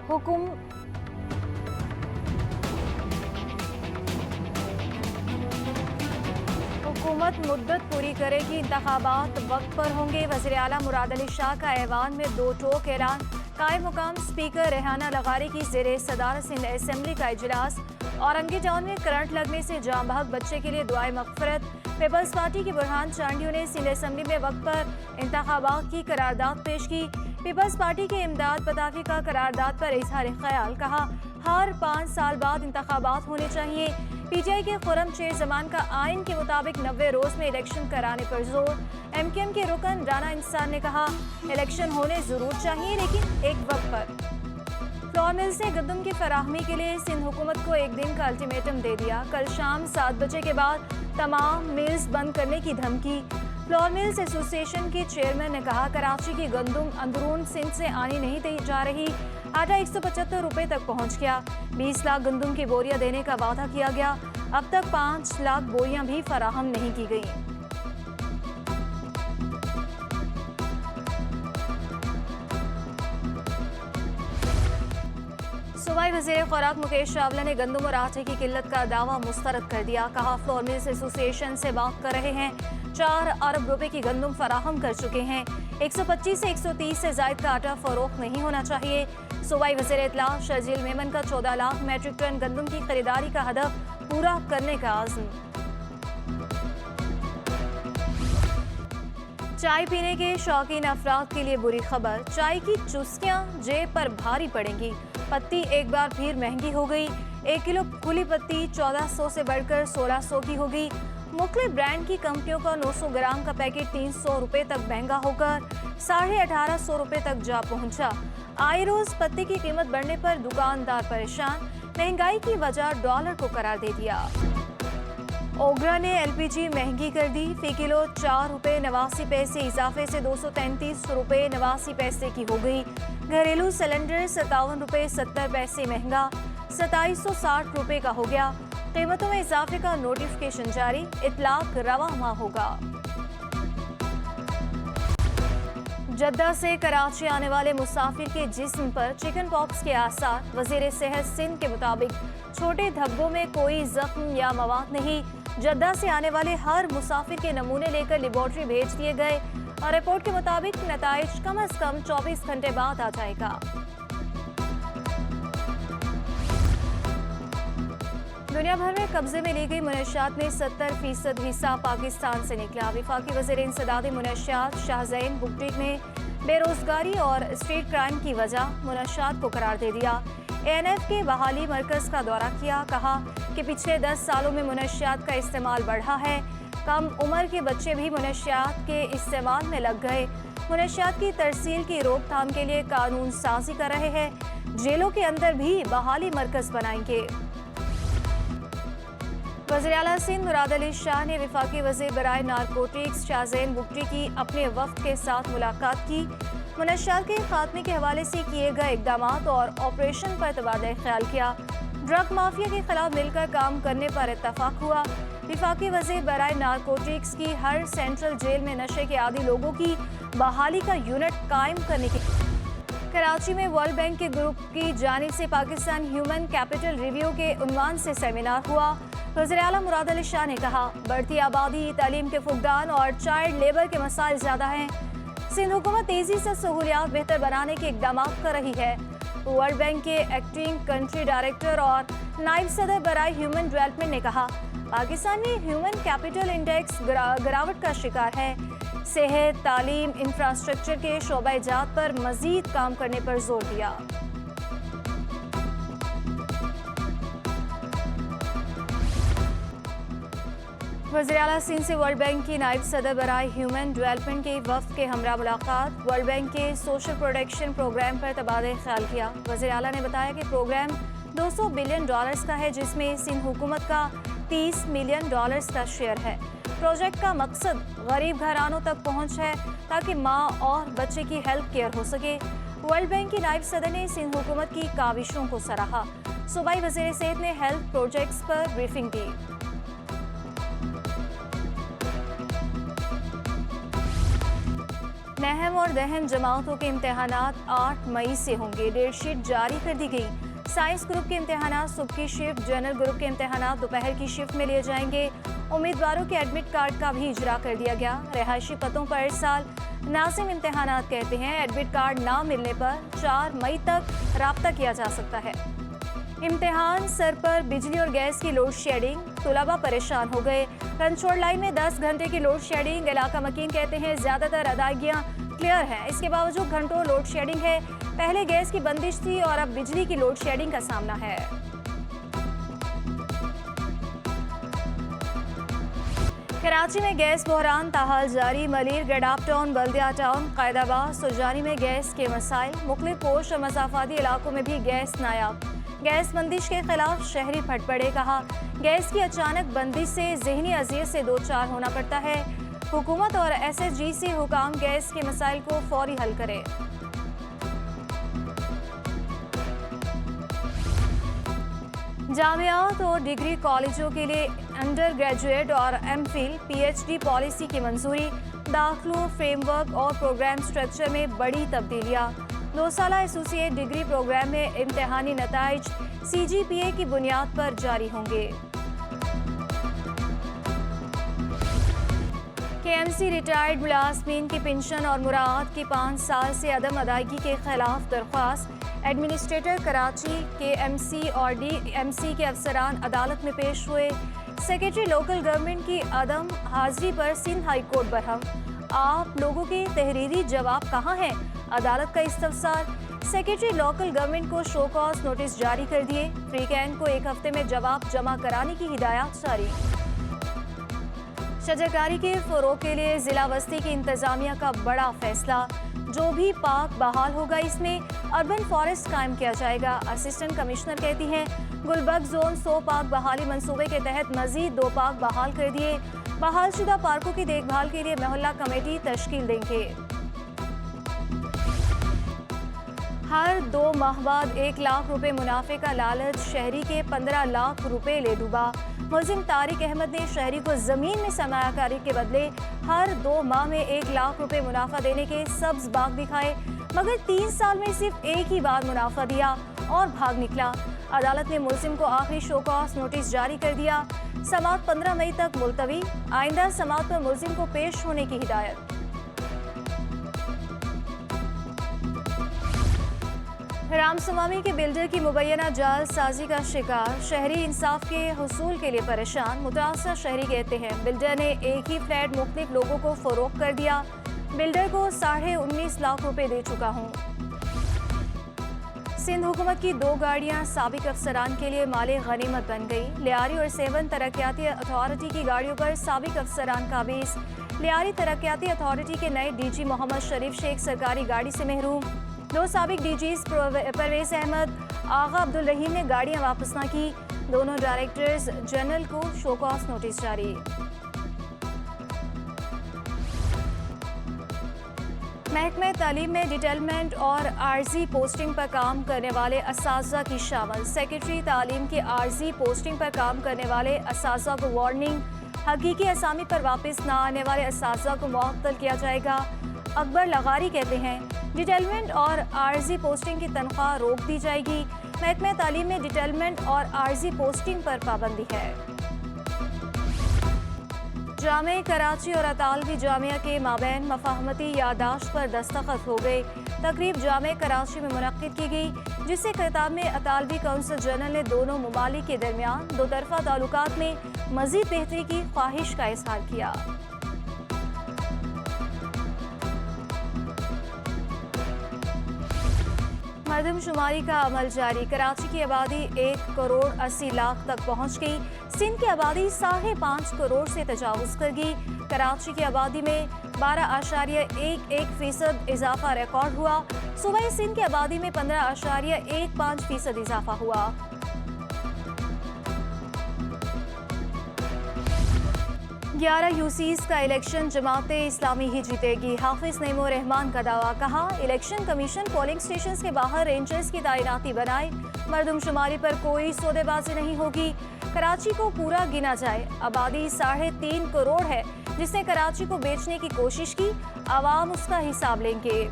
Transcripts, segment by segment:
हुकुम हुकूमत मुद्दत पूरी करेगी, इंतखाबात वक्त पर होंगे। वज़ीर आला मुराद अली शाह का ऐवान में दो टोक ऐलान। कायम मुकाम स्पीकर रेहाना लगारी की ज़ेरे सदारत सिंध असेंबली का इजलास। औरंगी टाउन में करंट लगने से जाम बहक बच्चे के लिए दुआए मग़फ़िरत। पीपल्स पार्टी के बुरहान चांडियों ने सिंध असेंबली में वक्त पर इंतखाबात की करारदाद पेश की। पीपल्स पार्टी के इमदाद पताफी का करारदाद पर इजहार ख्याल, कहा हर 5 साल बाद इंतखाबात होने चाहिए। पीटीआई के खुरम शेर जमान का आइन के मुताबिक 90 रोज में इलेक्शन कराने पर जोर। एमकेएम के रुकन राना इंसान ने कहा इलेक्शन होने जरूर चाहिए लेकिन एक वक्त पर। फ्लोर मिल्स ने गंदम की फराहमी के लिए सिंध हुकूमत को एक दिन का अल्टीमेटम दे दिया। कल शाम 7 बजे के बाद तमाम मिल्स बंद करने की धमकी। फ्लोर मिल्स एसोसिएशन के चेयरमैन ने कहा कराची की गंदम अंदरून सिंध से आनी नहीं जा रही। आटा 175 रुपए तक पहुंच गया। 20 लाख गंदम की बोरियां देने का वादा किया गया। अब तक 5 लाख बोरियां भी फराहम नहीं की गई। सूबाई वज़ीर खुराक मुकेश चावला ने गंदम और आटे की किल्लत का दावा मुस्तरद कर दिया। कहा फ्लोर मिल्स एसोसिएशन से बात कर रहे हैं। 4 अरब रुपए की गंदम फराहम कर चुके हैं। 125 से 130 से जायद का आटा फरोख्त नहीं होना चाहिए। सूबाई वज़ीर इत्तला शर्जील मेमन का 14 लाख मैट्रिक टन गंदम की खरीदारी का हदफ पूरा करने का आज़म। चाय पीने के शौकीन अफराद के लिए बुरी खबर। चाय की चुस्कियां जेब पर भारी पड़ेंगी। पत्ती एक बार फिर महंगी हो गई। 1 किलो खुली पत्ती 1400 से बढ़कर 1600 की हो गई। मुख्तलिफ ब्रांड की कंपनियों का 900 ग्राम का पैकेट 300 रुपए तक महंगा होकर 1850 रुपए तक जा पहुंचा। आए रोज पत्ती की कीमत बढ़ने पर दुकानदार परेशान। महंगाई की वजह डॉलर को करार दे दिया। ओगरा ने एलपीजी महंगी कर दी। फी किलो 4 रुपए 89 पैसे इजाफे से 233 रुपए 89 पैसे की हो गई। घरेलू सिलेंडर 57 रुपए 70 पैसे महंगा 2760 रुपए का हो गया। कीमतों में इजाफे का नोटिफिकेशन जारी। इतलाक रवा माह होगा। जद्दा से कराची आने वाले मुसाफिर के जिस्म पर चिकन पॉक्स के आसार। वजीर सेहत सिंध के मुताबिक छोटे धब्बों में कोई जख्म या मवाद नहीं। जद्दा से आने वाले हर मुसाफिर के नमूने लेकर लेबोरेटरी भेज दिए गए और रिपोर्ट के मुताबिक नताइज कम अज कम 24 घंटे बाद आ जाएगा। दुनिया भर में कब्जे में ली गई मुनशियात में 70% हिस्सा पाकिस्तान से निकला। वफाकी वज़ीर इंसदादी मुनशियात शाहज़ैन बुगटिक ने बेरोजगारी और स्ट्रीट क्राइम की वजह मुनशियात को करार दे दिया। एएनएफ के बहाली मरकज का दौरा किया। कहा कि पिछले 10 सालों में मुनशियात का इस्तेमाल बढ़ा है। कम उम्र के बच्चे भी मुनशियात के इस्तेमाल में लग गए। मुनशियात की तरसील की रोकथाम के लिए कानून साजी कर रहे हैं। जेलों के अंदर भी बहाली मरकज बनाएंगे। वज़ीर आला सिंध मुराद अली शाह ने वफाकी वज़ीर बराए नारकोटिक्स शाहज़ैन बुगटी की अपने वफ़द के साथ मुलाकात की। मुनशियात के खात्मे के हवाले से किए गए इक़दामात और ऑपरेशन पर तबादला ख्याल किया। ड्रग माफिया के खिलाफ मिलकर काम करने पर इत्तफाक हुआ। वफाकी वज़ीर बराए नारकोटिक्स की हर सेंट्रल जेल में नशे के आदी लोगों की बहाली का यूनिट कायम करने की। कराची में वर्ल्ड बैंक के ग्रुप की जानिब से पाकिस्तान ह्यूमन कैपिटल रिव्यू के उन्वान से सेमिनार हुआ। वज़ीर आला मुराद अली शाह ने कहा बढ़ती आबादी, तालीम के फुकदान और चाइल्ड लेबर के मसाइल ज़्यादा हैं। सिंध हुकूमत तेज़ी से सहूलियात बेहतर बनाने के इक़दाम कर रही है। वर्ल्ड बैंक के एक्टिंग कंट्री डायरेक्टर और नायब सदर बराए ह्यूमन डेवलपमेंट ने कहा पाकिस्तान में ह्यूमन कैपिटल इंडेक्स गिरावट का शिकार है। सेहत, तालीम, इंफ्रास्ट्रक्चर के शोबा जात पर मजीद काम करने पर जोर दिया। वज़ीर आला सिंध से वर्ल्ड बैंक की नायब सदर बराए ह्यूमन डेवलपमेंट के वफ़द के हमरा मुलाकात। वर्ल्ड बैंक के सोशल प्रोटेक्शन प्रोग्राम पर तबादला ख्याल किया। वज़ीर आला ने बताया कि प्रोग्राम $200 बिलियन का है, जिसमें सिंध हुकूमत का $30 मिलियन का शेयर है। प्रोजेक्ट का मकसद गरीब घरानों तक पहुँच है ताकि माँ और बच्चे की हेल्थ केयर हो सके। वर्ल्ड बैंक की नायब सदर ने सिंध हुकूमत की काविशों को सराहा। सूबाई वज़ीर सेहत ने हेल्थ प्रोजेक्ट्स पर ब्रीफिंग दी। नहम और दहम जमातों के इम्तहानात 8 मई से होंगे। डेट शीट जारी कर दी गई। साइंस ग्रुप के इम्तहानात सुबह की शिफ्ट, जनरल ग्रुप के इम्तहानात दोपहर की शिफ्ट में लिए जाएंगे। उम्मीदवारों के एडमिट कार्ड का भी इजरा कर दिया गया। रिहायशी पतों पर इस साल नाज़िम इम्तहानात कहते हैं एडमिट कार्ड ना मिलने पर 4 मई तक राब्ता किया जा सकता है। इम्तिहान सर पर बिजली और गैस की लोड शेडिंग, तुलबा परेशान हो गए। कंट्रोल लाइन में 10 घंटे की लोड शेडिंग। इलाका मकीन कहते हैं ज्यादातर अदायगियां क्लियर हैं, इसके बावजूद घंटों लोड शेडिंग है। पहले गैस की बंदिश थी और अब बिजली की लोड शेडिंग का सामना है। कराची में गैस बहरान ताहाल जारी। मलिर, गडाप टाउन, बल्दिया टाउन, कायदाबाद, सुजानी में गैस के मसाइल। मुख्तलिफ पोस्ट और मसाफाती इलाकों में भी गैस नायाब। गैस बंदिश के खिलाफ शहरी फट पड़े। कहा गैस की अचानक बंदिश से जहनी अजियत से दो चार होना पड़ता है। हुकूमत और SSGC हुकाम गैस के मसाइल को फौरी हल करे। जामियात और डिग्री कॉलेजों के लिए अंडर ग्रेजुएट और MPhil PhD पॉलिसी की मंजूरी। दाखिलों, फ्रेमवर्क और प्रोग्राम स्ट्रक्चर में बड़ी तब्दीलियाँ। 2 साला एसोसिएट डिग्री प्रोग्राम में इम्तहानी नताइज CGPA की बुनियाद पर जारी होंगे। KMC रिटायर्ड मुलाजमीन की पेंशन और मुराद की 5 साल से अदम अदायगी के खिलाफ दरख्वास्त। एडमिनिस्ट्रेटर कराची KMC और DMC के अफसरान अदालत में पेश हुए। सेक्रेटरी लोकल गवर्नमेंट की अदम हाजिरी पर सिंध हाई कोर्ट बरहम। आप लोगों के तहरीरी जवाब कहाँ हैं? अदालत का इस्तफसार। सेक्रेटरी लोकल गवर्नमेंट को शो कॉज नोटिस जारी कर दिए। फ्री कैन को 1 हफ्ते में जवाब जमा कराने की हिदायत जारी। शजरकारी के फरोग के लिए जिला बस्ती की इंतजामिया का बड़ा फैसला। जो भी पार्क बहाल होगा इसमें अर्बन फॉरेस्ट कायम किया जाएगा। असिस्टेंट कमिश्नर कहती हैं गुलबर्ग जोन 100 पार्क बहाली मंसूबे के तहत मजीद 2 पार्क बहाल कर दिए। बहाल शुदा पार्कों की देखभाल के लिए मोहल्ला कमेटी तश्कील देंगे। हर 2 माह बाद 1 लाख रुपए मुनाफे का लालच शहरी के 15 लाख रुपए ले डूबा। मुलजिम तारिक अहमद ने शहरी को जमीन में सरमायाकारी के बदले हर 2 माह में 1 लाख रुपए मुनाफा देने के सब्ज बाग दिखाए, मगर 3 साल में सिर्फ एक ही बार मुनाफा दिया और भाग निकला। अदालत ने मुलजिम को आखिरी शो कॉज नोटिस जारी कर दिया। समाअत 15 मई तक मुलतवी। आइंदा समाअत पर मुलजिम को पेश होने की हिदायत। रामसवामी के बिल्डर की मुबैना जालसाजी का शिकार। शहरी इंसाफ के हुसूल के लिए परेशान। मुतासर शहरी कहते हैं बिल्डर ने एक ही फ्लैट मुख्तलिफ लोगों को फरोख्त कर दिया। बिल्डर को 19.5 लाख रुपए दे चुका हूँ। सिंध हुकूमत की 2 गाड़ियाँ साबिक अफसरान के लिए माले गनीमत बन गई। लियारी और 7 तरक्याती अथॉरिटी की गाड़ियों पर साबिक अफसरान काबिज। लियारी तरक्याती अथॉरिटी के नए DG मोहम्मद शरीफ शेख सरकारी गाड़ी से महरूम। 2 साबिक DGs परवेज अहमद, आगा अब्दुल रहीम ने गाड़ियां वापस न की। दोनों डायरेक्टर्स जनरल को शो कॉज नोटिस जारी। महकमे तालीम में डिटेलमेंट और आर्जी पोस्टिंग पर काम करने वाले असातिज़ा की शामल। सेक्रेटरी तालीम की आर्जी पोस्टिंग पर काम करने वाले असातिज़ा को वार्निंग। हकीकी असामी पर वापस न आने वाले असातिज़ा को मुअत्तल किया जाएगा। अकबर लगारी कहते हैं डिटेलमेंट और आर्जी पोस्टिंग की तनख्वाह रोक दी जाएगी। महकमे तालीम में डिटेलमेंट और आर्जी पोस्टिंग पर पाबंदी है। जामे कराची और अतालवी जामिया के माबैन मफाहमती यादाश्त पर दस्तखत हो गए। तकरीब जामे कराची में मुनक्किद की गई, जिससे खिताब में अतालवी काउंसिल जनरल ने दोनों ममालिक के दरमियान 2 तरफ़ा ताल्लुकात में मज़ीद बेहतरी की ख्वाहिश का इज़हार किया। मरदमशुमारी का अमल जारी। कराची की आबादी 1 करोड़ 80 लाख तक पहुंच गई। सिंध की आबादी 5.5 करोड़ से तजावुज़ कर गई। कराची की आबादी में 12.11% इजाफा रिकॉर्ड हुआ। सूबाई सिंध की आबादी में 15.15% इजाफा हुआ। ग्यारह यूसीज का इलेक्शन जमाते इस्लामी ही जीतेगी। हाफिज नईमुर रहमान का दावा। कहा इलेक्शन कमीशन पोलिंग स्टेशन के बाहर रेंजर्स की तैनाती बनाए। मरदमशुमारी पर कोई सौदेबाजी नहीं होगी। कराची को पूरा गिना जाए। आबादी 3.5 करोड़ है, जिसने कराची को बेचने की कोशिश की। आवाम उसका हिसाब लेंगे।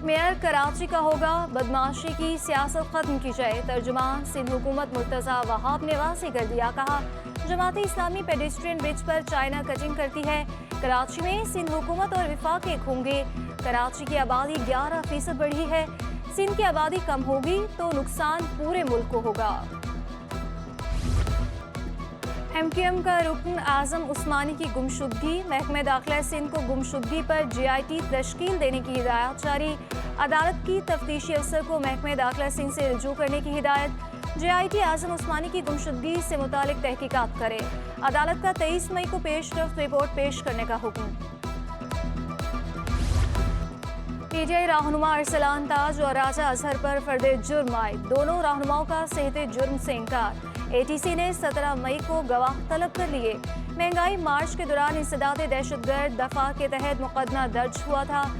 मेयर कराची का होगा, बदमाशी की सियासत खत्म की जाए। तर्जुमान सिंध हुकूमत मुर्तजा वहाब ने वाज़ेह कर दिया, कहा जमात इस्लामी पेडेस्ट्रियन ब्रिज पर चाइना कटिंग करती है। कराची में सिंध हुकूमत और विफाक एक होंगे। कराची की आबादी 11% बढ़ी है। सिंध की आबादी कम होगी तो नुकसान पूरे मुल्क को होगा। MQM का रुकन आजम उस्मानी की गुमशुदगी, महकमे दाखिला सिंध को गुमशुदगी पर GIT तश्कील देने की हिदायत जारी। अदालत की तफ्तीशी अफसर को महकमे दाखिला सिंध से रुजू करने की हिदायत। GIT आजम उस्मानी की गुमशुदगी से मुतालिक तहकीकात करे। अदालत का 23 मई को पेशरफ्त रिपोर्ट पेश करने का हुक्म। PTI रहनुमा अरसलान ताज और राजा अजहर पर फर्द जुर्म आए। दोनों रहनुमाओं का सेहते जुर्म से इनकार। ATC ने 17 मई को गवाह तलब कर लिए। महंगाई मार्च के दौरान इंसदाद दहशतगर्द दफा के तहत मुकदमा दर्ज हुआ था।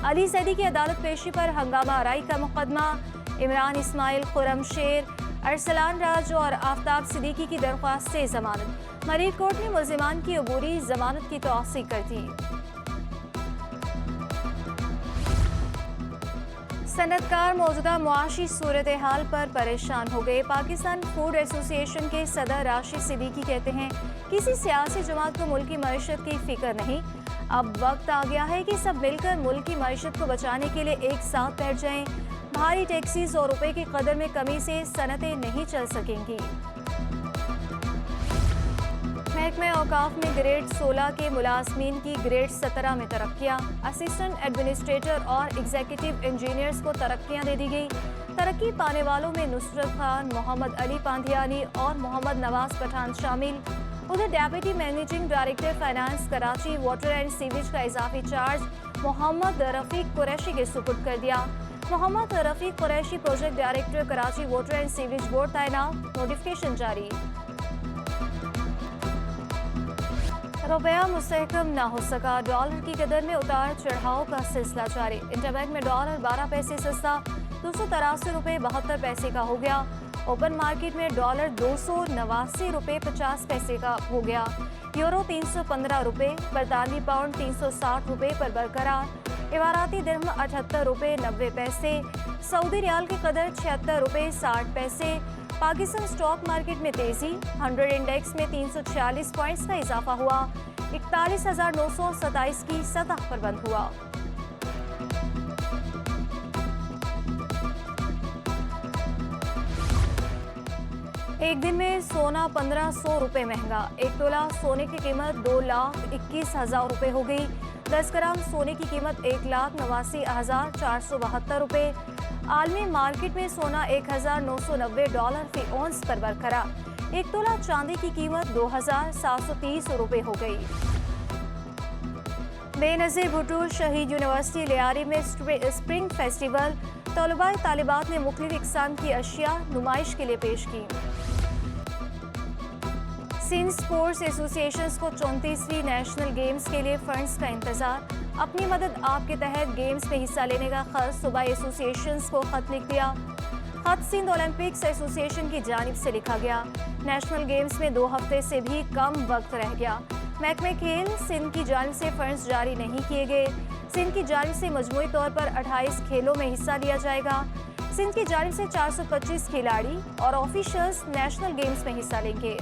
अली सैदी की अदालत पेशी पर हंगामा आराई का मुकदमा। इमरान इस्माइल, खुरम शेर, अरसलान राज और आफ्ताब सिद्दीकी की दरख्वास्त से जमानत। मरीन कोर्ट ने मुल्जिमान की अबूरी जमानत की तौसीक कर दी। सनतकार मौजूदा मुआशी सूरत हाल पर परेशान हो गए। पाकिस्तान फूड एसोसिएशन के सदर राशिद सिद्दीकी कहते हैं, किसी सियासी जमात को मुल्क की मईशत की फिक्र नहीं। अब वक्त आ गया है कि सब मिलकर मुल्क की मईशत को बचाने के लिए एक साथ बैठ जाएं। भारी टैक्सीज और रुपए की कदर में कमी से सनतें नहीं चल सकेंगी। महकमे औकाफ में ग्रेड 16 के मुलाजमीन की ग्रेड 17 में तरक्कियाँ। असिस्टेंट एडमिनिस्ट्रेटर और एग्जीक्यूटिव इंजीनियर्स को तरक्कियाँ दे दी गई। तरक्की पाने वालों में नुसरत खान, मोहम्मद अली पांधियानी और मोहम्मद नवाज पठान शामिल। उधर deputy managing director finance Karachi water and sewage का इजाफी चार्ज मोहम्मद रफीक कुरैशी के सुपुर्द कर दिया। Mohammad Rafiq Qureshi project director Karachi water and sewage board तैनात। नोटिफिकेशन जारी। रुपया मुस्तहकम ना हो सका, डॉलर की कदर में उतार चढ़ाव का सिलसिला जारी। इंटरबैंक में डॉलर 12 पैसे सस्ता 283 रुपये 72 पैसे का हो गया। ओपन मार्केट में डॉलर 289 रुपये 50 पैसे का हो गया। यूरो 315 रुपये, बरतानवी पाउंड 360 रुपये पर बरकरार। इमाराती दिरहम 78 रुपये 90 पैसे। सऊदी रियाल की कदर 76 रुपये 60 पैसे। पाकिस्तान स्टॉक मार्केट में तेजी, 100 इंडेक्स में 346 पॉइंट्स का इजाफा हुआ। 41,927 की सतह पर बंद हुआ। एक दिन में सोना 1500 रुपये महंगा। 1 तोला सोने की कीमत 2,21,000 रुपये हो गई। 10 ग्राम सोने की कीमत 1,89,472 रुपये। आलमी मार्केट में सोना 1,990 डॉलर फी औंस पर बरकरार। 1 तोला चांदी की कीमत 2,730 रुपये हो गई। बेनज़ीर भुट्टो शहीद यूनिवर्सिटी लियारी में स्प्रिंग फेस्टिवल। तलबा तालिबात ने मुख्तलिफ इक़साम की अशिया नुमाइश के लिए पेश की। सिंध स्पोर्ट्स एसोसिएशंस को 34वीं नेशनल गेम्स के लिए फंड्स का इंतजार। अपनी मदद आप के तहत गेम्स में हिस्सा लेने का खर्च सूबाई एसोसिएशंस को खत लिख दिया। खत सिंध ओलंपिक्स एसोसिएशन की जानिब से लिखा गया। नेशनल गेम्स में 2 हफ्ते से भी कम वक्त रह गया। महकमे खेल सिंध की जानिब से फंड्स जारी नहीं किए गए। सिंध की जानिब से मजमूई तौर पर 28 खेलों में हिस्सा लिया जाएगा। सिंध की जानिब से 425 खिलाड़ी और ऑफिशियल्स नेशनल गेम्स में हिस्सा लेंगे।